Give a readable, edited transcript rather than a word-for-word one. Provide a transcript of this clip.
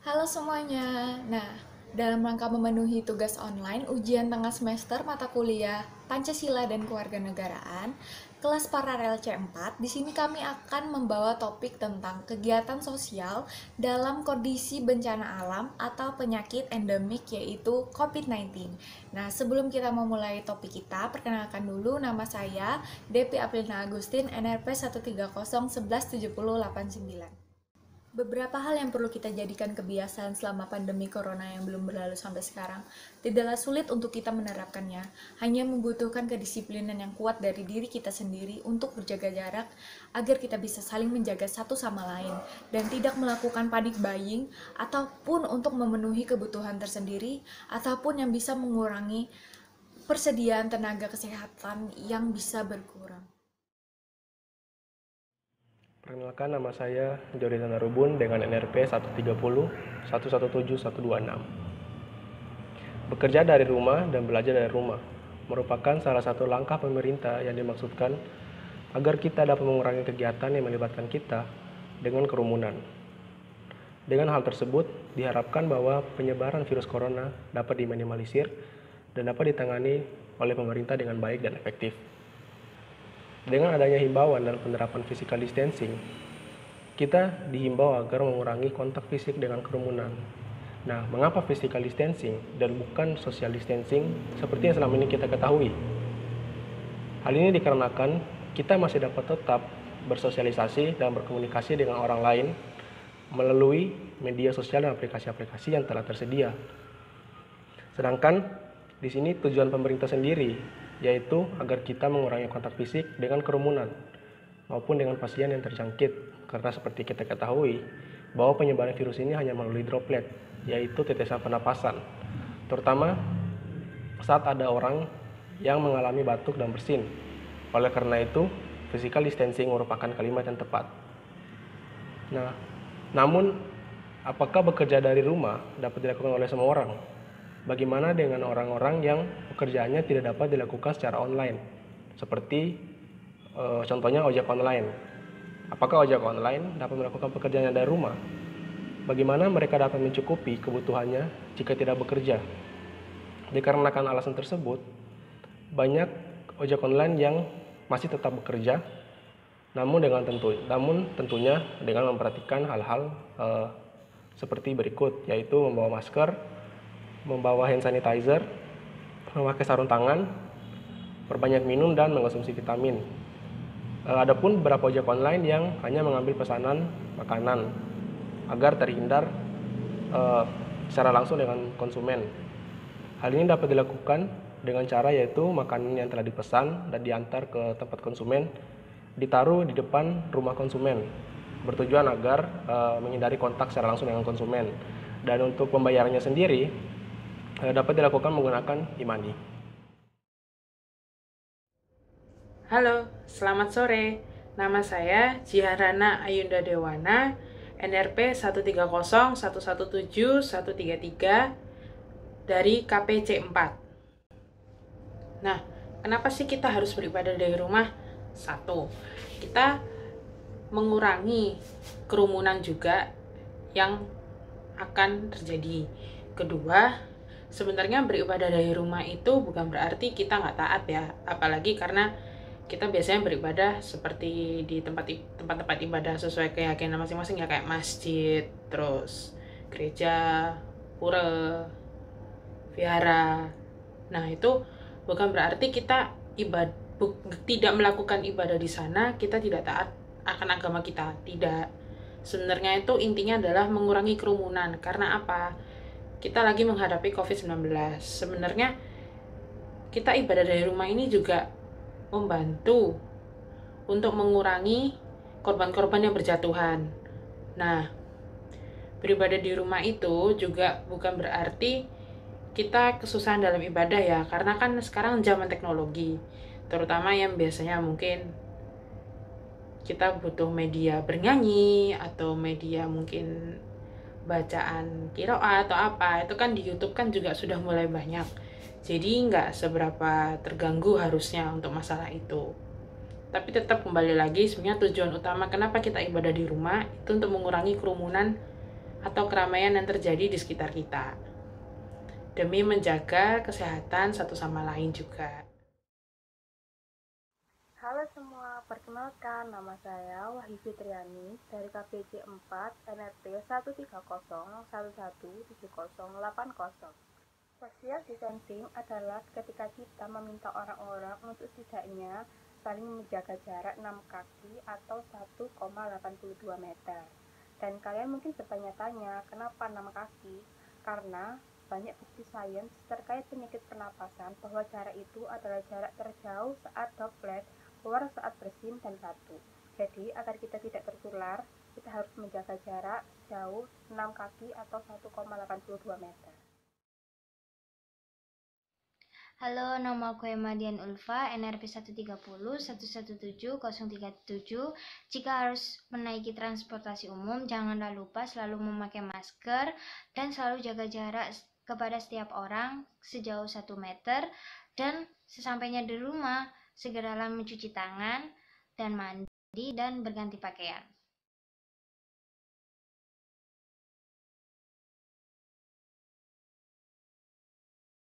Halo semuanya. Nah, dalam rangka memenuhi tugas online ujian tengah semester mata kuliah Pancasila dan Kewarganegaraan, kelas paralel C4, di sini kami akan membawa topik tentang kegiatan sosial dalam kondisi bencana alam atau penyakit endemik yaitu COVID-19. Nah, sebelum kita memulai topik kita, perkenalkan dulu nama saya Depi Aprilna Agustin, NRP 130117089. Beberapa hal yang perlu kita jadikan kebiasaan selama pandemi corona yang belum berlalu sampai sekarang. Tidaklah sulit untuk kita menerapkannya, hanya membutuhkan kedisiplinan yang kuat dari diri kita sendiri untuk berjaga jarak agar kita bisa saling menjaga satu sama lain dan tidak melakukan panic buying ataupun untuk memenuhi kebutuhan tersendiri ataupun yang bisa mengurangi persediaan tenaga kesehatan yang bisa berkurang. Perkenalkan, nama saya Jody Tanarubun dengan NRP 130117126. Bekerja dari rumah dan belajar dari rumah merupakan salah satu langkah pemerintah yang dimaksudkan agar kita dapat mengurangi kegiatan yang melibatkan kita dengan kerumunan. Dengan hal tersebut, diharapkan bahwa penyebaran virus corona dapat diminimalisir dan dapat ditangani oleh pemerintah dengan baik dan efektif. Dengan adanya himbauan dan penerapan physical distancing, kita dihimbau agar mengurangi kontak fisik dengan kerumunan. Nah, mengapa physical distancing dan bukan social distancing seperti yang selama ini kita ketahui? Hal ini dikarenakan kita masih dapat tetap bersosialisasi dan berkomunikasi dengan orang lain melalui media sosial dan aplikasi-aplikasi yang telah tersedia. Sedangkan di sini tujuan pemerintah sendiri yaitu agar kita mengurangi kontak fisik dengan kerumunan maupun dengan pasien yang terjangkit, karena seperti kita ketahui bahwa penyebaran virus ini hanya melalui droplet, yaitu tetesan pernapasan, terutama saat ada orang yang mengalami batuk dan bersin. Oleh karena itu, physical distancing merupakan kalimat yang tepat. Nah, namun apakah bekerja dari rumah dapat dilakukan oleh semua orang? Bagaimana dengan orang-orang yang pekerjaannya tidak dapat dilakukan secara online? Seperti contohnya ojek online. Apakah ojek online dapat melakukan pekerjaannya dari rumah? Bagaimana mereka dapat mencukupi kebutuhannya jika tidak bekerja? Dikarenakan alasan tersebut, banyak ojek online yang masih tetap bekerja, namun tentunya dengan memperhatikan hal-hal seperti berikut, yaitu membawa masker, membawa hand sanitizer, memakai sarung tangan, perbanyak minum dan mengonsumsi vitamin. Adapun beberapa ojek online yang hanya mengambil pesanan makanan agar terhindar secara langsung dengan konsumen. Hal ini dapat dilakukan dengan cara yaitu makanan yang telah dipesan dan diantar ke tempat konsumen ditaruh di depan rumah konsumen, bertujuan agar menghindari kontak secara langsung dengan konsumen. Dan untuk pembayarannya sendiri dapat dilakukan menggunakan e-money. Halo, selamat sore. Nama saya Jiharana Ayunda Dewana, NRP 130117133 dari KPC 4. Nah, kenapa sih kita harus beribadah dari rumah? Satu, kita mengurangi kerumunan juga yang akan terjadi. Kedua, sebenarnya beribadah dari rumah itu bukan berarti kita nggak taat ya, apalagi karena kita biasanya beribadah seperti di tempat-tempat ibadah sesuai keyakinan masing-masing ya, kayak masjid, terus gereja, pura, vihara. Nah, itu bukan berarti kita tidak melakukan ibadah di sana kita tidak taat akan agama kita, tidak. Sebenarnya itu intinya adalah mengurangi kerumunan. Karena apa? Kita lagi menghadapi COVID-19. Sebenarnya kita ibadah dari rumah ini juga membantu untuk mengurangi korban-korban yang berjatuhan. Nah, beribadah di rumah itu juga bukan berarti kita kesusahan dalam ibadah ya, karena kan sekarang zaman teknologi, terutama yang biasanya mungkin kita butuh media bernyanyi atau media mungkin bacaan qiraat atau apa, itu kan di YouTube kan juga sudah mulai banyak. Jadi nggak seberapa terganggu harusnya untuk masalah itu. Tapi tetap kembali lagi, sebenarnya tujuan utama kenapa kita ibadah di rumah itu untuk mengurangi kerumunan atau keramaian yang terjadi di sekitar kita, demi menjaga kesehatan satu sama lain juga. Halo semua, perkenalkan nama saya Wahyu Fitriani dari KPC 4 NRT 130117080. Social distancing adalah ketika kita meminta orang-orang untuk setidaknya saling menjaga jarak 6 kaki atau 1,82 meter. Dan kalian mungkin bertanya-tanya, kenapa 6 kaki? Karena banyak bukti sains terkait penyakit pernapasan bahwa jarak itu adalah jarak terjauh saat droplet keluar saat bersin dan batuk. Jadi, agar kita tidak tertular, kita harus menjaga jarak jauh 6 kaki atau 1,82 meter. Halo, nama aku Emadian Ulfa, NRP 130117037. Jika harus menaiki transportasi umum, janganlah lupa selalu memakai masker dan selalu jaga jarak kepada setiap orang sejauh 1 meter. Dan sesampainya di rumah, segeralah mencuci tangan dan mandi dan berganti pakaian.